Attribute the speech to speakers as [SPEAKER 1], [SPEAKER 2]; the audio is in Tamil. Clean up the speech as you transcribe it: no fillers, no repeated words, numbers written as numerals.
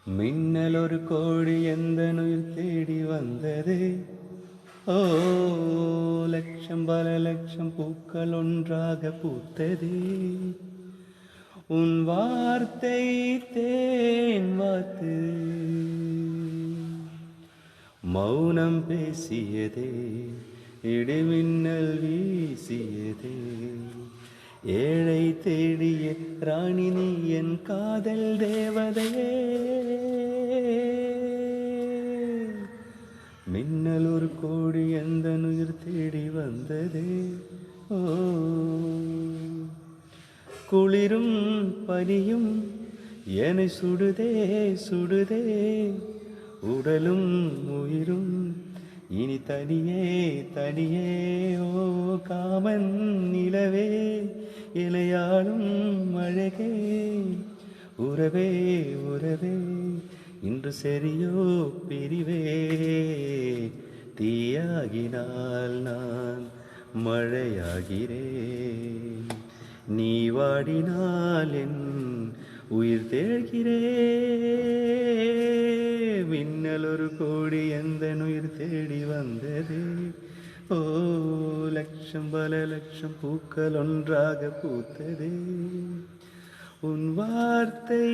[SPEAKER 1] மின்னல் ஒரு கோடி எந்த உயிர் தேடி வந்தது. ஓ, லட்சம் பல லட்சம் பூக்கள் ஒன்றாக பூத்தது. உன் வார்த்தை தேன் வார்த்து மௌனம் பேசியதே, இடிமின்னல் வீசியதே. ஏழை தேடிய ராணி நீ என் காதல் தேவதையே. மின்னல் ஒரு கோடி எந்த உயிர் தேடி வந்ததே. ஓ, குளிரும் பனியும் என்னை சுடுதே சுடுதே. உடலும் உயிரும் இனி தனியே தனியே. ஓ காமன் நிலவே, இலையாளும் அழகே. உறவே உறவே, இன்று சரியோ பிரிவே. தீயாகினால் நான் மழையாகிறேன், நீ வாடினால் என் உயிர் தேழ்கிறேன். மின்னல் ஒரு கோடி எந்த உயிர் தேடி வந்தது. ஓ, லட்சம் பல லட்சம் பூக்கள் ஒன்றாக பூத்தது. உன் வார்த்தை